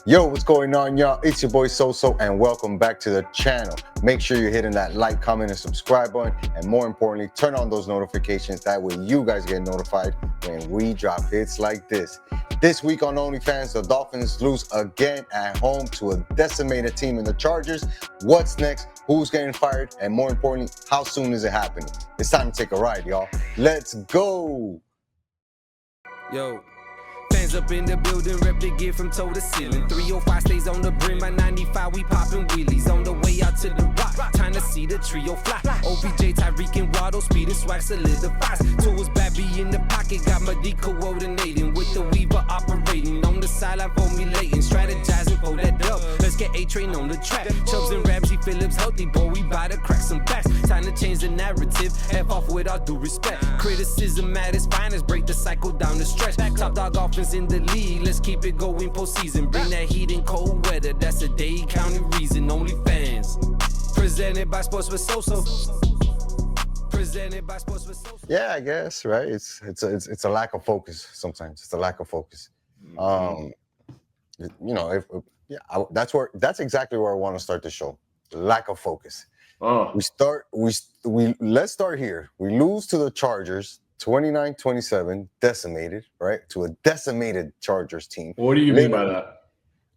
Yo, what's going on, y'all? It's your boy So, and welcome back to the channel. Make sure you're hitting that like, comment, and subscribe button, and more importantly, turn on those notifications. That way you guys get notified when we drop hits like this. This week on OnlyFans, the Dolphins lose again at home to a decimated team in the Chargers. What's next? Who's getting fired? And more importantly, how soon is it happening? It's time to take a ride, y'all. Let's go! Yo, fans up in the building, rep the gear from toe to ceiling. 305 stays on the brim, by 95 we popping wheelies. On the way out to the rock, time to see the trio fly. OBJ, Tyreek, and Waddle, speed and swag solidifies. Tours Babby in the pocket, got my D coordinating. With the Weaver operating, on the sideline formulating. Strategizing for that dub, let's get A-Train on the track. Chubbs and Ramsey, Phillips healthy, boy, we bout to crack some backs. Time to change the narrative, F off with all due respect. Criticism at its finest, break the cycle down the stretch. Top dog offense in the league, let's keep it going postseason. Bring that heat in cold weather, that's a Dade County reason. OnlyFans, presented by Sports with So. Presented by Sports with So. Yeah, I guess, right? It's a lack of focus sometimes. It's a lack of focus. That's exactly where I want to start the show. Lack of focus. Let's start here. We lose to the Chargers 29-27, decimated, right? To a decimated Chargers team. What do you mean by that?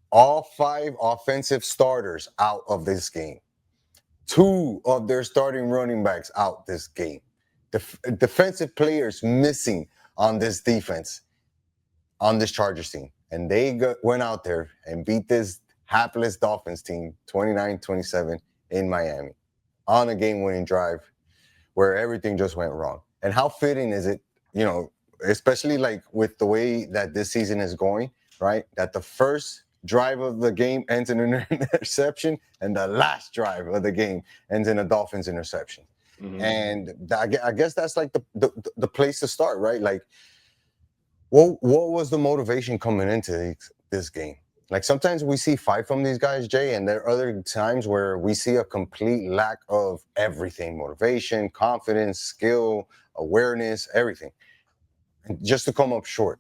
All 5 offensive starters out of this game. 2 of their starting running backs out this game. Defensive players missing on this defense, on this Chargers team. And they went out there and beat this hapless Dolphins team 29-27 in Miami on a game-winning drive where everything just went wrong. And how fitting is it, especially like with the way that this season is going, right? That the first drive of the game ends in an interception and the last drive of the game ends in a Dolphins interception. Mm-hmm. And I guess that's like the place to start, right? Like, what was the motivation coming into this game? Like, sometimes we see fight from these guys, Jay, and there are other times where we see a complete lack of everything: motivation, confidence, skill, awareness, everything, and just to come up short.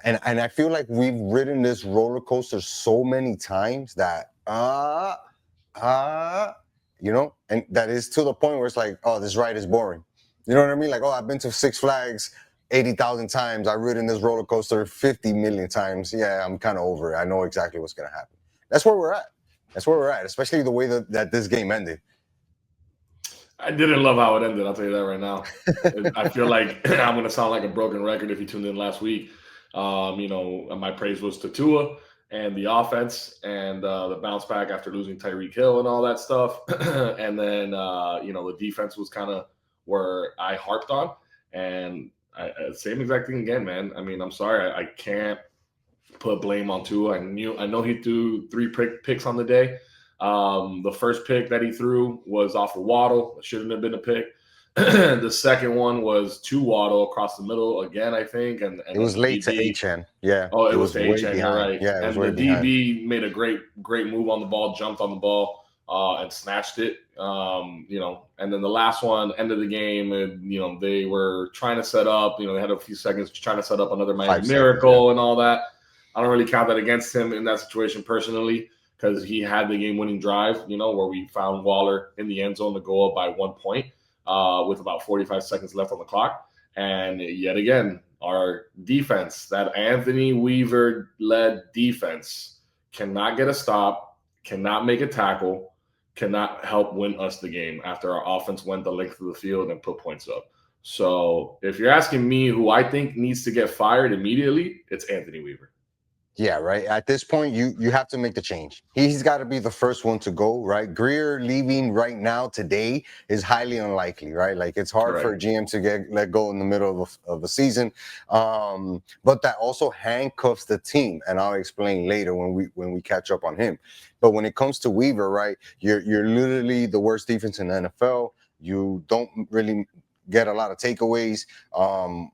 And I feel like we've ridden this roller coaster so many times that and that is to the point where it's like, oh, this ride is boring. You know what I mean? Like, oh, I've been to Six Flags 80,000 times. I've ridden this roller coaster 50 million times. Yeah, I'm kind of over it. I know exactly what's going to happen. That's where we're at. Especially the way that this game ended. I didn't love how it ended. I'll tell you that right now. I feel like I'm going to sound like a broken record if you tuned in last week. My praise was to Tua and the offense and the bounce back after losing Tyreek Hill and all that stuff. And then, the defense was kind of where I harped on. And same exact thing again, man. I mean, I'm sorry. I can't put blame on Tua. I know he threw 3 picks on the day. The first pick that he threw was off of Waddle. It shouldn't have been a pick. The second one was to Waddle across the middle again, I think. And it was late to Achane. Yeah. Oh, it was to Achane, you're right. Yeah, and the DB made a great move on the ball, jumped on the ball, and snatched it. And then the last one, end of the game, they were trying to set up, they had a few seconds trying to set up another Miami Miracle and all that. I don't really count that against him in that situation personally, because he had the game-winning drive, where we found Waller in the end zone to go up by 1 point with about 45 seconds left on the clock. And yet again, our defense, that Anthony Weaver-led defense, cannot get a stop, cannot make a tackle, cannot help win us the game after our offense went the length of the field and put points up. So if you're asking me who I think needs to get fired immediately, it's Anthony Weaver. Yeah, right. At this point, you have to make the change. He's got to be the first one to go, right? Greer leaving right now today is highly unlikely, right? Like, it's hard for a GM to let go in the middle of a season, but that also handcuffs the team, and I'll explain later when we catch up on him. But when it comes to Weaver, right, you're literally the worst defense in the NFL. You don't really get a lot of takeaways.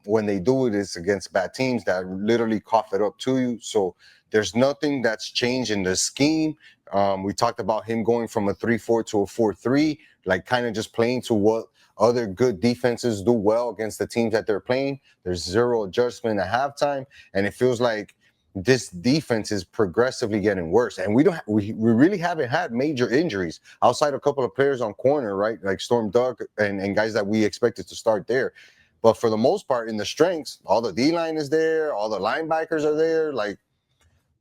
When they do it, it's against bad teams that literally cough it up to you. So there's nothing that's changed in the scheme. We talked about him going from a 3-4 to a 4-3, like kind of just playing to what other good defenses do well against the teams that they're playing. There's zero adjustment at halftime, and it feels like this defense is progressively getting worse, and we really haven't had major injuries outside a couple of players on corner, right? Like Storm Duck and guys that we expected to start there. But for the most part, in the strengths, all the D line is there, all the linebackers are there. Like,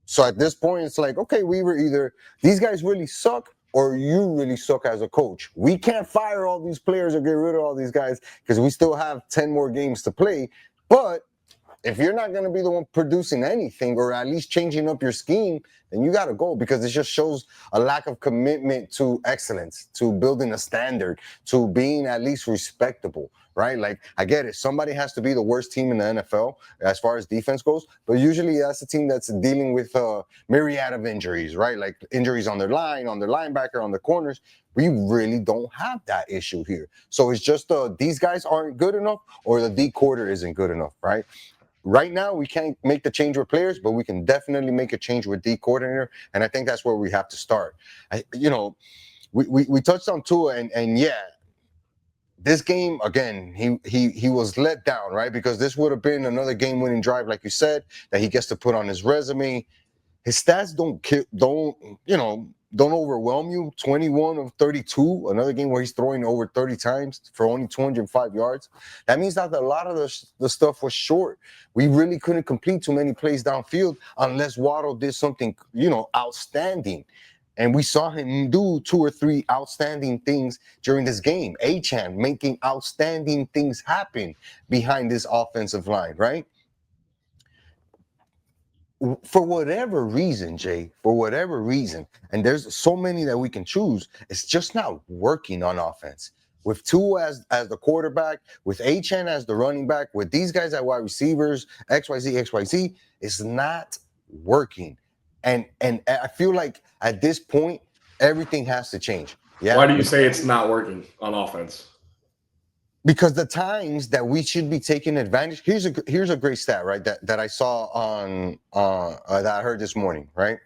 so at this point, it's like, okay, we were either these guys really suck or you really suck as a coach. We can't fire all these players or get rid of all these guys because we still have 10 more games to play. But if you're not going to be the one producing anything or at least changing up your scheme, then you got to go, because it just shows a lack of commitment to excellence, to building a standard, to being at least respectable, right? Like, I get it. Somebody has to be the worst team in the NFL as far as defense goes, but usually that's a team that's dealing with a myriad of injuries, right? Like injuries on their line, on their linebacker, on the corners. We really don't have that issue here. So it's just these guys aren't good enough or the D quarter isn't good enough, right? Right now, we can't make the change with players, but we can definitely make a change with D coordinator, and I think that's where we have to start. We touched on Tua, and yeah, this game again, he was let down, right? Because this would have been another game-winning drive, like you said, that he gets to put on his resume. His stats don't overwhelm you. 21 of 32, another game where he's throwing over 30 times for only 205 yards. That means that a lot of the stuff was short. We really couldn't complete too many plays downfield unless Waddle did something, outstanding. And we saw him do 2 or 3 outstanding things during this game. Achane making outstanding things happen behind this offensive line, right? For whatever reason, Jay, and there's so many that we can choose, it's just not working on offense. With Tua as the quarterback, with Achane as the running back, with these guys at wide receivers, XYZ, it's not working. And I feel like at this point, everything has to change. Yeah. Why do you say it's not working on offense? Because the times that we should be taking advantage, here's a great stat, right? That I saw on that I heard this morning, right?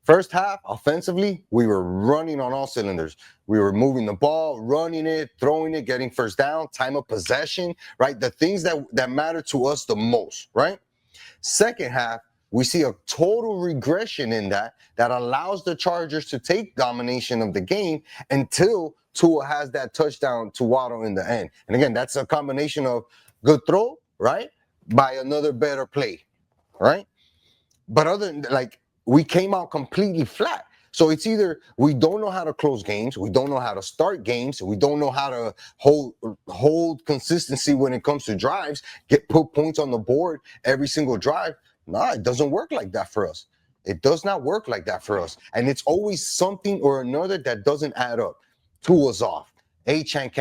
First half, offensively, we were running on all cylinders. We were moving the ball, running it, throwing it, getting first down, time of possession, right? The things that matter to us the most, right? Second half, we see a total regression in that allows the Chargers to take domination of the game until Tua has that touchdown to Waddle in the end. And again, that's a combination of good throw, right, by another better play, right? But other than, like, we came out completely flat. So it's either we don't know how to close games, we don't know how to start games, we don't know how to hold consistency when it comes to drives, put points on the board every single drive. Nah, it doesn't work like that for us. It does not work like that for us. And it's always something or another that doesn't add up. Tua's off. Achane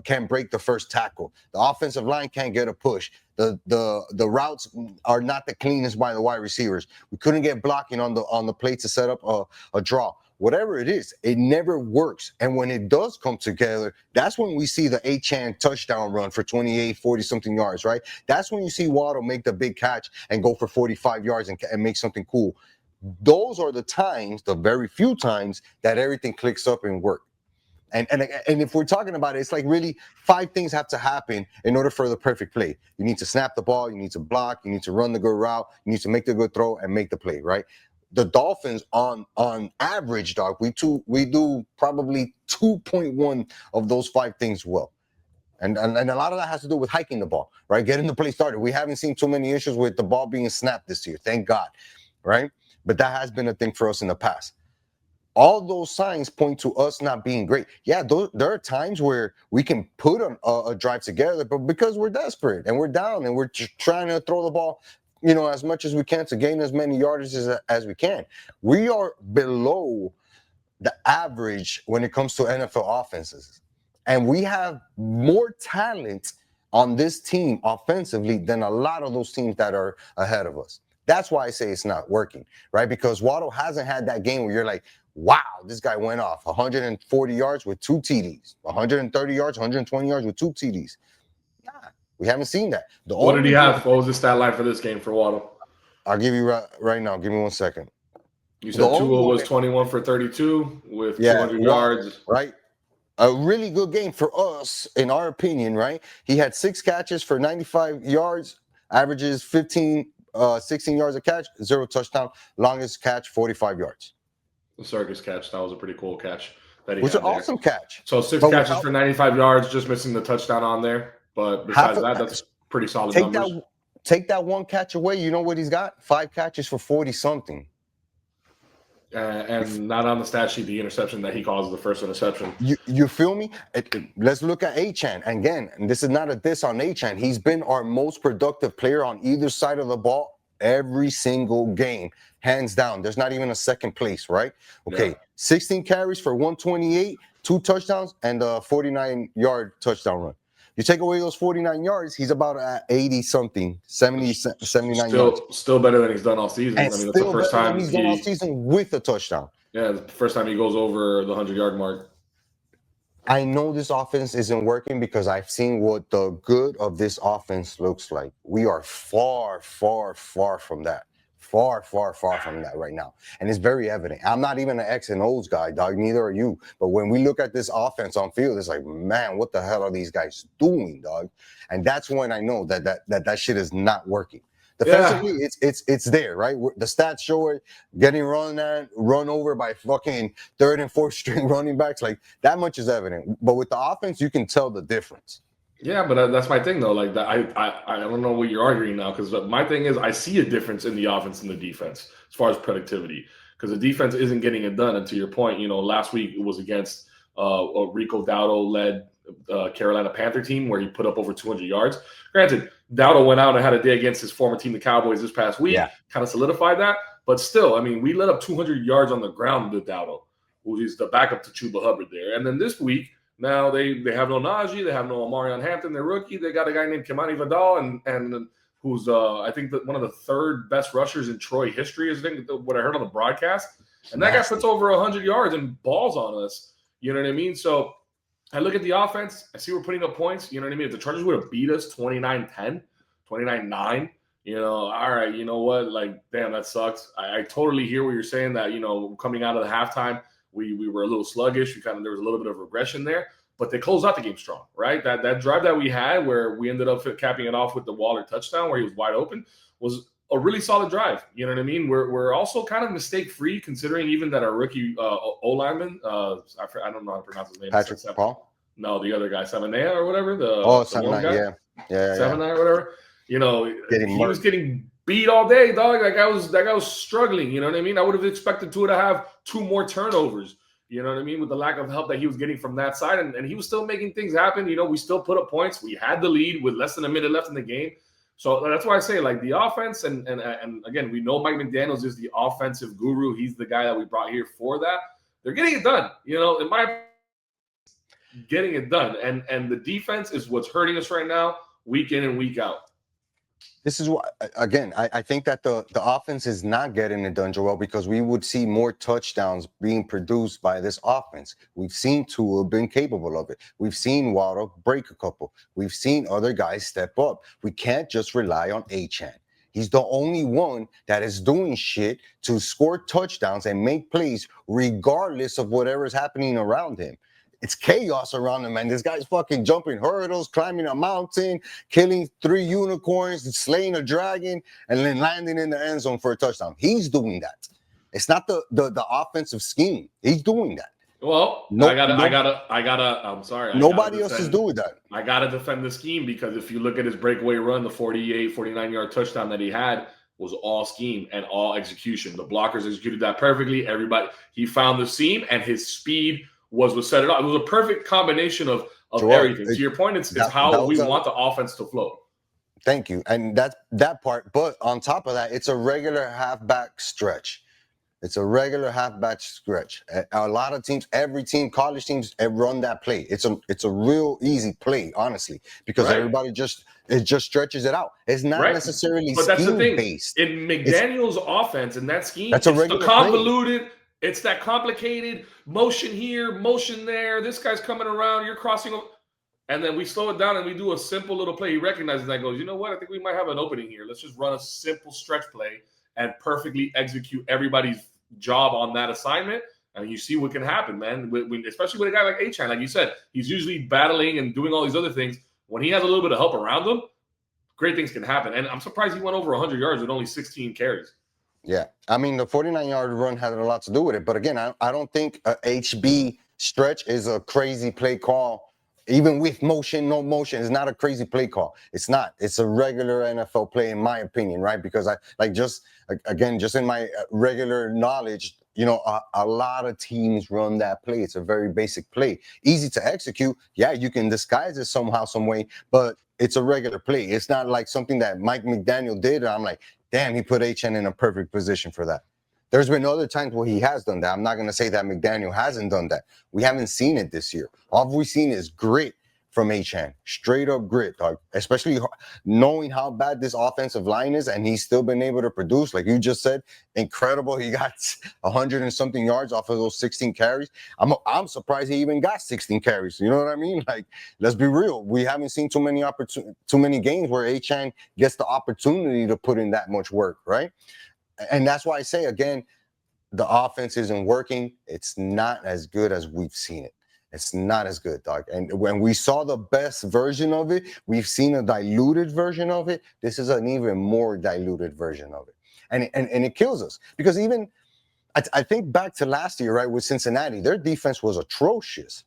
can't break the first tackle. The offensive line can't get a push. The routes are not the cleanest by the wide receivers. We couldn't get blocking on the play to set up a draw. Whatever it is, it never works. And when it does come together, that's when we see the Achane touchdown run for 28, 40-something yards, right? That's when you see Waddle make the big catch and go for 45 yards and make something cool. Those are the times, the very few times, that everything clicks up and works. And if we're talking about it, it's like really 5 things have to happen in order for the perfect play. You need to snap the ball, you need to block, you need to run the good route, you need to make the good throw and make the play, right? The Dolphins on average, dog, we do probably 2.1 of those 5 things well. And a lot of that has to do with hiking the ball, right? Getting the play started. We haven't seen too many issues with the ball being snapped this year, thank God, right? But that has been a thing for us in the past. All those signs point to us not being great. Yeah, there are times where we can put a drive together, but because we're desperate and we're down and we're trying to throw the ball, as much as we can to gain as many yards as we can. We are below the average when it comes to NFL offenses. And we have more talent on this team offensively than a lot of those teams that are ahead of us. That's why I say it's not working, right? Because Waddle hasn't had that game where you're like, wow, this guy went off 140 yards with 2 TDs, 130 yards, 120 yards with 2 TDs. Nah, we haven't seen that. What did he have? What was the stat line for this game for Waddle? I'll give you right now. Give me 1 second. You said Tua was 21 for 32 with 200 yards. Right. A really good game for us, in our opinion, right? He had 6 catches for 95 yards, averages 15 16 yards a catch, 0 touchdown. Longest catch, 45 yards. The circus catch, that was a pretty cool catch that he Which had is an there. awesome catch. So 6 But catches without for 95 yards, just missing the touchdown on there. But besides that, that's pretty solid numbers. Take that one catch away. You know what he's got? 5 catches for 40 something. And not on the stat sheet, the interception that he caused the first interception. You feel me? Let's look at Achane again. And this is not a diss on Achane. He's been our most productive player on either side of the ball every single game, hands down. There's not even a second place, right? Okay, yeah. 16 carries for 128, 2 touchdowns, and a 49-yard touchdown run. You take away those 49 yards, he's about at 80-something, 79 yards. Still better than he's done all season. And I mean, that's the first time he's done all season with a touchdown. Yeah, the first time he goes over the 100-yard mark. I know this offense isn't working because I've seen what the good of this offense looks like. We are far, far, far from that. Far, far, far from that right now. And it's very evident. I'm not even an X and O's guy, dog. Neither are you. But when we look at this offense on field, it's like, man, what the hell are these guys doing, dog? And that's when I know that shit is not working. Defensively, it's there, right? The stats show it. Getting run over by fucking 3rd and 4th string running backs, like that much is evident. But with the offense, you can tell the difference. Yeah, but that's my thing though. Like that, I don't know what you're arguing now, because my thing is I see a difference in the offense and the defense as far as productivity, because the defense isn't getting it done. And to your point, last week it was against a Rico Dowdle-led Carolina Panther team where he put up over 200 yards. Granted, Dowdle went out and had a day against his former team, the Cowboys, this past week, kind of solidified that. But still, I mean, we let up 200 yards on the ground with Dowdle, who is the backup to Chuba Hubbard there. And then this week, now they have no Najee, they have no Omarion Hampton, their rookie. They got a guy named Kimani Vidal, and who's I think one of the 3rd best rushers in Troy history, is what I heard on the broadcast. And that guy puts over 100 yards and balls on us. You know what I mean? So I look at the offense. I see we're putting up points. You know what I mean? If the Chargers would have beat us 29-10, 29-9, all right, you know what? Like, damn, that sucks. I totally hear what you're saying, that, coming out of the halftime, we were a little sluggish. There was a little bit of regression there, but they closed out the game strong, right? That drive that we had where we ended up capping it off with the Waller touchdown where he was wide open was a really solid drive. You know what I mean? We're also kind of mistake-free, considering even that our rookie O-lineman, I don't know how to pronounce his name. Patrick Paul? No, the other guy, Samanea or whatever. Samanea, yeah. Samanea or whatever. He was getting beat all day, dog. That guy was struggling. You know what I mean? I would have expected Tua to have 2 more turnovers. You know what I mean? With the lack of help that he was getting from that side, and he was still making things happen. We still put up points. We had the lead with less than a minute left in the game. So that's why I say, like, the offense, and again, we know Mike McDaniels is the offensive guru. He's the guy that we brought here for that. They're getting it done. In my getting it done, and the defense is what's hurting us right now, week in and week out. This is what, again, I think that the offense is not getting it done, Joel, because we would see more touchdowns being produced by this offense. We've seen Tua been capable of it. We've seen Waddle break a couple. We've seen other guys step up. We can't just rely on Achane. He's the only one that is doing shit to score touchdowns and make plays regardless of whatever is happening around him. It's chaos around him, man. This guy's fucking jumping hurdles, climbing a mountain, killing 3 unicorns, slaying a dragon, and then landing in the end zone for a touchdown. He's doing that. It's not the offensive scheme. He's doing that. Well, I'm sorry. Nobody else is doing that. I got to defend the scheme, because if you look at his breakaway run, the 49-yard touchdown that he had was all scheme and all execution. The blockers executed that perfectly. He found the seam, and his speed was what set it up. It was a perfect combination of everything. To your point, it's how we want the offense to flow. Thank you. And that's that part. But on top of that, it's a regular halfback stretch. It's a regular halfback stretch. A lot of teams, every team, college teams, run that play. It's a real easy play, honestly, because everybody just stretches it out. It's not necessarily scheme-based. In McDaniel's offense, in that scheme, that's a regular the convoluted play. It's that complicated motion here, motion there. This guy's coming around. You're crossing. And then we slow it down and we do a simple little play. He recognizes that, goes, you know what? I think we might have an opening here. Let's just run a simple stretch play and perfectly execute everybody's job on that assignment. And you see what can happen, man. Especially with a guy like Achane. Like you said, he's usually battling and doing all these other things. When he has a little bit of help around him, great things can happen. And I'm surprised he went over 100 yards with only 16 carries. Yeah, I mean the 49-yard run had a lot to do with it, but again, I don't think a HB stretch is a crazy play call. Even with motion, no motion, it's not a crazy play call. It's not. It's a regular NFL play, in my opinion, right? Because I like just in my regular knowledge, a lot of teams run that play. It's a very basic play, easy to execute. Yeah, you can disguise it somehow, some way, but it's a regular play. It's not like something that Mike McDaniel did. And I'm like, damn, he put HN in a perfect position for that. There's been other times where he has done that. I'm not going to say that McDaniel hasn't done that. We haven't seen it this year. All we've seen is grit from HN, straight up grit, dog. Especially knowing how bad this offensive line is, and he's still been able to produce. Like you just said, incredible. He got 100 and something yards off of those 16 carries. I'm surprised he even got 16 carries. You know what I mean? Like, let's be real. We haven't seen too many games where HN gets the opportunity to put in that much work, right? And that's why I say, again, the offense isn't working. It's not as good as we've seen it. It's not as good, dog. And when we saw the best version of it, we've seen a diluted version of it. This is an even more diluted version of it. And it kills us. Because even, I think back to last year, right, with Cincinnati, their defense was atrocious.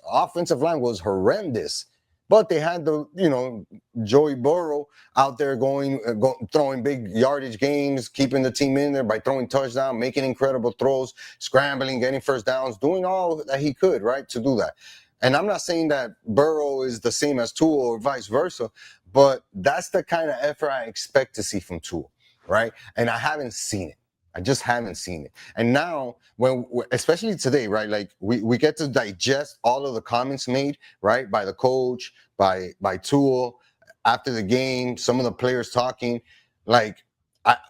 Offensive line was horrendous. But they had Joey Burrow out there throwing big yardage games, keeping the team in there by throwing touchdowns, making incredible throws, scrambling, getting first downs, doing all that he could, right, to do that. And I'm not saying that Burrow is the same as Tua or vice versa, but that's the kind of effort I expect to see from Tua, right? And I haven't seen it. I just haven't seen it. And now, especially today, right? Like we get to digest all of the comments made, right, by the coach, by Tua after the game, some of the players talking. Like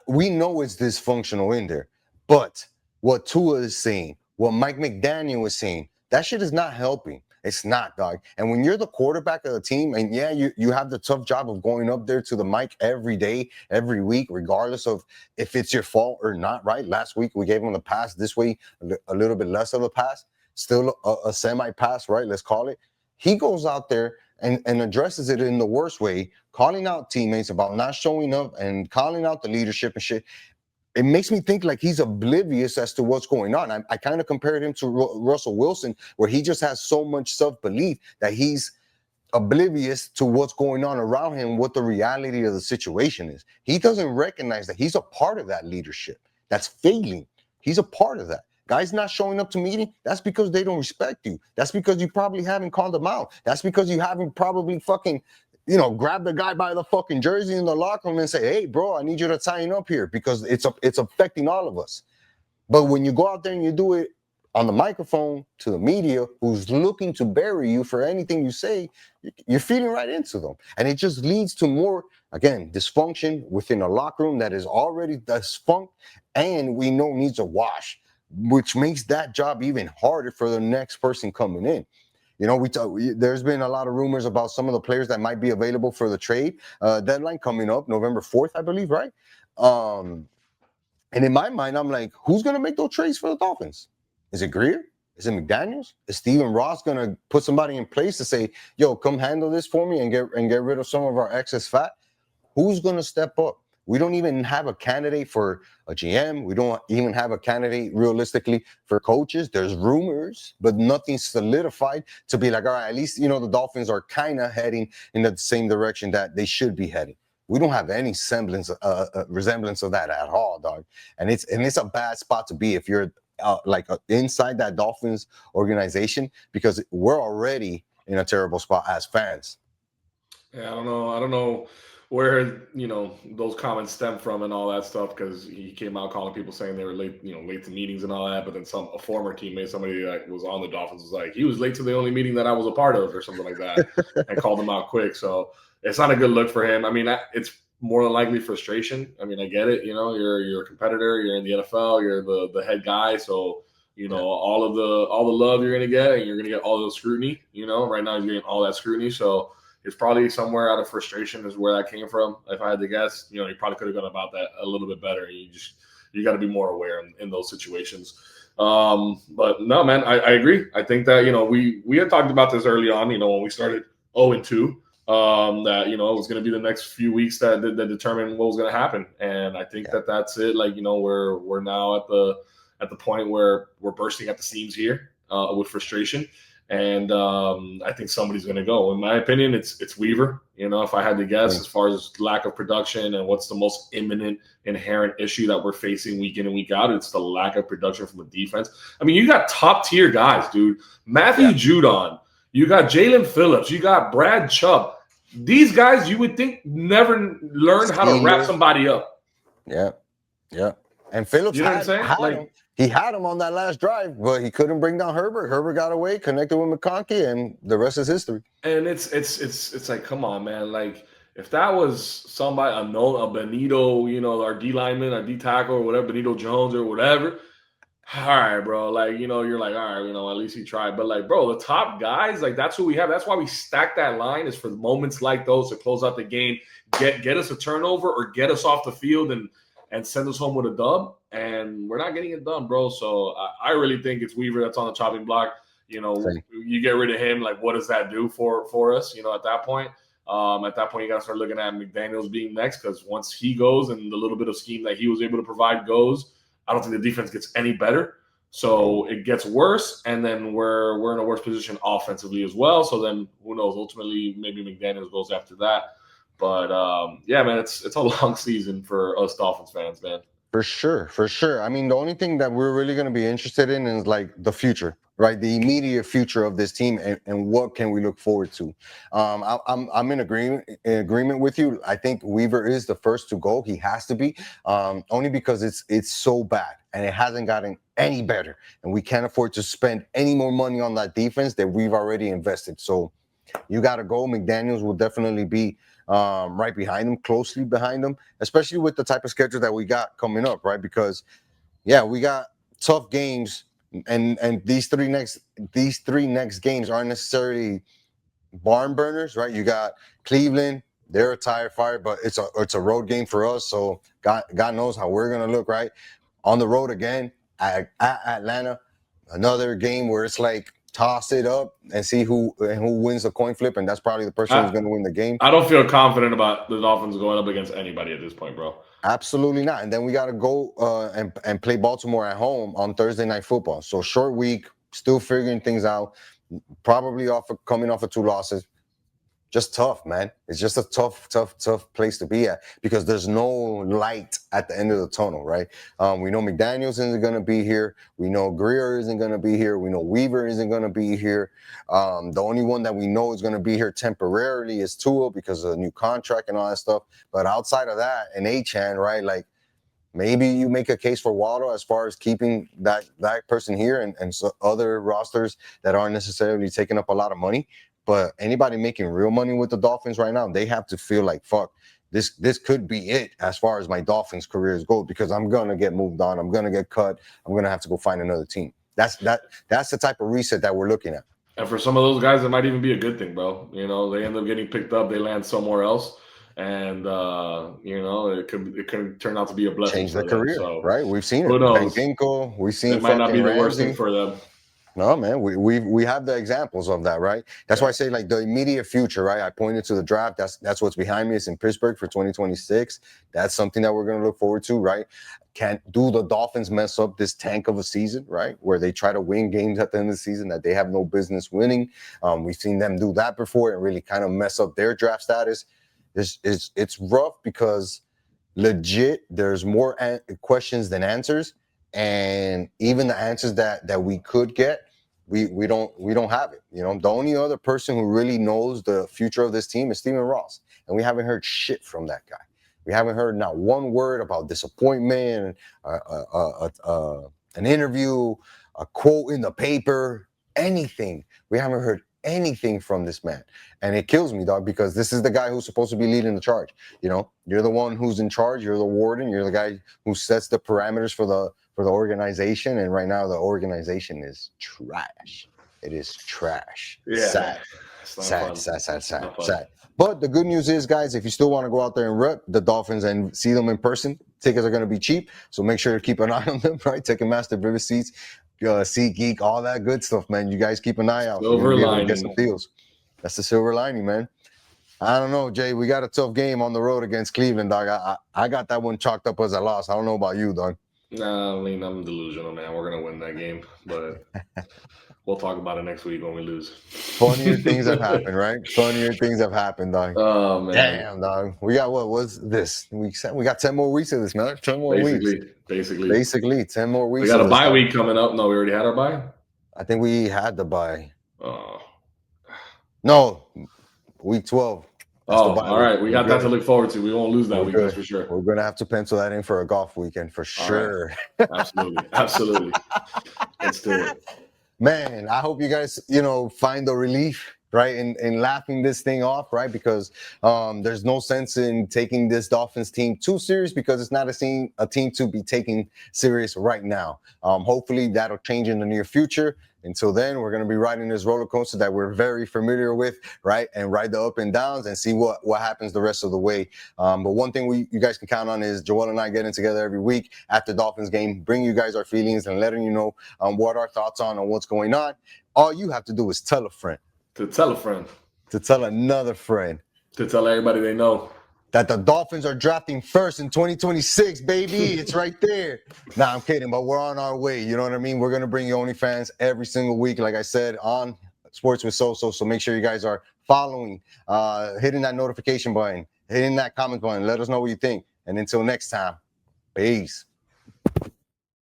we know it's dysfunctional in there, but what Tua is saying, what Mike McDaniel is saying, that shit is not helping. It's not, dog. And when you're the quarterback of the team, and yeah, you have the tough job of going up there to the mic every day, every week, regardless of if it's your fault or not, right? Last week, we gave him the pass. This week, a little bit less of a pass. Still a semi-pass, right? Let's call it. He goes out there and addresses it in the worst way, calling out teammates about not showing up and calling out the leadership and shit. It makes me think like he's oblivious as to what's going on. I kind of compared him to Russell Wilson, where he just has so much self-belief that he's oblivious to what's going on around him, what the reality of the situation is. He doesn't recognize that he's a part of that leadership that's failing. He's a part of that. Guys not showing up to meeting, that's because they don't respect you. That's because you probably haven't called them out. That's because you haven't probably fucking grab the guy by the fucking jersey in the locker room and say, hey, bro, I need you to sign up here because it's affecting all of us. But when you go out there and you do it on the microphone to the media who's looking to bury you for anything you say, you're feeding right into them. And it just leads to more, again, dysfunction within a locker room that is already dysfunct and we know needs a wash, which makes that job even harder for the next person coming in. There's been a lot of rumors about some of the players that might be available for the trade deadline coming up November 4th, I believe, right? And in my mind, I'm like, who's going to make those trades for the Dolphins? Is it Greer? Is it McDaniels? Is Steven Ross going to put somebody in place to say, yo, come handle this for me and get rid of some of our excess fat? Who's going to step up? We don't even have a candidate for a GM. We don't even have a candidate realistically for coaches. There's rumors, but nothing solidified to be like, all right, at least, the Dolphins are kind of heading in the same direction that they should be heading. We don't have any resemblance of that at all, dog. And it's a bad spot to be if you're inside that Dolphins organization, because we're already in a terrible spot as fans. Yeah, I don't know where those comments stem from and all that stuff, because he came out calling people saying they were late to meetings and all that. But then a former teammate, somebody that was on the Dolphins, was like, he was late to the only meeting that I was a part of or something like that, and called him out quick. So it's not a good look for him. I mean, it's more than likely frustration. I mean, I get it. You're a competitor. You're in the NFL. You're the head guy. So all the love you're gonna get, and you're gonna get all the scrutiny. Right now you're getting all that scrutiny. So it's probably somewhere out of frustration is where that came from. If I had to guess, you probably could have gone about that a little bit better. You got to be more aware in those situations. But no, man, I agree. I think that we had talked about this early on. When we started 0-2, That it was going to be the next few weeks that determine what was going to happen, and I think that's it. Like we're now at the point where we're bursting at the seams here with frustration, and I think somebody's going to go. In my opinion, it's Weaver. If I had to guess, as far as lack of production and what's the most imminent inherent issue that we're facing week in and week out, it's the lack of production from the defense. I mean, you got top tier guys, dude. Matthew Judon. You got Jalen Phillips. You got Brad Chubb. These guys, you would think, never learned how to wrap somebody up. Yeah. And Phillips, you know what I'm saying? Him. He had him on that last drive, but he couldn't bring down Herbert. Herbert got away, connected with McConkey, and the rest is history. And it's like, come on, man. Like, if that was somebody, a Benito, our D lineman, our D tackle, or whatever, Benito Jones or whatever. All right, bro. Like, you're like, all right, at least he tried. But like, bro, the top guys, like, that's who we have. That's why we stack that line, is for moments like those to close out the game, get us a turnover or get us off the field and send us home with a dub. And we're not getting it done, bro. So I really think it's Weaver that's on the chopping block. You get rid of him. Like, what does that do for us? At that point. At that point, you got to start looking at McDaniels being next, because once he goes and the little bit of scheme that he was able to provide goes, I don't think the defense gets any better. So it gets worse, and then we're in a worse position offensively as well. So then who knows? Ultimately, maybe McDaniels goes after that. But man, it's a long season for us Dolphins fans, man. For sure. I mean, the only thing that we're really going to be interested in is like the future, right? The immediate future of this team, and what can we look forward to. I'm in agreement with you. I think Weaver is the first to go. He has to be, only because it's so bad and it hasn't gotten any better, and we can't afford to spend any more money on that defense that we've already invested. So you got to go. McDaniels will definitely be right behind him, closely behind him, especially with the type of schedule that we got coming up, right? Because we got tough games, and these three next games aren't necessarily barn burners, right? You got Cleveland, they're a tire fire, but it's a road game for us, so God knows how we're gonna look, right? On the road again at Atlanta, another game where it's like, toss it up and see who wins the coin flip, and that's probably the person who's going to win the game. I don't feel confident about the Dolphins going up against anybody at this point, bro. Absolutely not. And then we got to go and play Baltimore at home on Thursday Night Football. So short week, still figuring things out. Probably coming off of 2 losses. Just tough, man. It's just a tough place to be at, because there's no light at the end of the tunnel, right? We know McDaniels isn't going to be here. We know Greer isn't going to be here. We know Weaver isn't going to be here. The only one that we know is going to be here temporarily is Tua, because of the new contract and all that stuff. But outside of that, and Achane, right? Like, maybe you make a case for Waddle as far as keeping that person here, and so other rosters that aren't necessarily taking up a lot of money. But anybody making real money with the Dolphins right now, they have to feel like, fuck, this could be it as far as my Dolphins careers go, because I'm going to get moved on. I'm going to get cut. I'm going to have to go find another team. That's the type of reset that we're looking at. And for some of those guys, it might even be a good thing, bro. They end up getting picked up. They land somewhere else. And, it could turn out to be a blessing. Change their career, so, right? We've seen it. Who knows? Ginkle, we've seen it might not be the Ramsey. worst thing for them. No, man, we have the examples of that, right? That's why I say, like, the immediate future, right? I pointed to the draft. That's what's behind me. It's in Pittsburgh for 2026. That's something that we're going to look forward to, right? Do the Dolphins mess up this tank of a season, right? Where they try to win games at the end of the season that they have no business winning. We've seen them do that before and really kind of mess up their draft status. It's rough, because legit, there's more questions than answers. And even the answers that we could get, we don't have it. The only other person who really knows the future of this team is Stephen Ross, and we haven't heard shit from that guy. We haven't heard not one word about disappointment, an interview, a quote in the paper, anything. We haven't heard anything from this man, and it kills me, dog, because this is the guy who's supposed to be leading the charge. You're the one who's in charge. You're the warden. You're the guy who sets the parameters for the organization, and right now the organization is trash. It is trash. Yeah. Sad. But the good news is, guys, if you still want to go out there and rep the Dolphins and see them in person, tickets are going to be cheap. So make sure to keep an eye on them, right? Ticketmaster, Vivid Seats, SeatGeek, all that good stuff, man. You guys keep an eye out. Silver lining. Get some deals. That's the silver lining, man. I don't know, Jay. We got a tough game on the road against Cleveland, dog. I got that one chalked up as a loss. I don't know about you, dog. Nah, I mean, I'm delusional, man. We're gonna win that game, but we'll talk about it next week when we lose. Funnier things have happened, right? Funnier things have happened, dog. Oh man. Damn, dog. We got what was this? We got 10 more weeks of this, man. 10 more weeks. Basically, 10 more weeks. we got of a this, bye dog. week coming up. No, we already had our bye. I think we had the bye. Oh, No, week 12. That's the bye all week. right. We We're got that to good. look forward to. We won't lose that We're week, that's good. for sure. We're gonna have to pencil that in for a golf weekend for All right. sure. Absolutely. Let's do it. Man, I hope you guys, find the relief, right, in laughing this thing off, right? Because there's no sense in taking this Dolphins team too serious because it's not a team to be taken serious right now. Hopefully that'll change in the near future. Until then, we're going to be riding this roller coaster that we're very familiar with, right? And ride the up and downs and see what happens the rest of the way. But one thing you guys can count on is Joel and I getting together every week after Dolphins game, bring you guys our feelings and letting you know what our thoughts on what's going on. All you have to do is tell a friend. To tell a friend. To tell another friend. To tell everybody they know. That the Dolphins are drafting first in 2026, baby. It's right there. Nah, I'm kidding, but we're on our way. You know what I mean? We're going to bring you OnlyFans every single week, like I said, on Sports with Soso. So make sure you guys are following, hitting that notification button, hitting that comment button. Let us know what you think. And until next time, peace.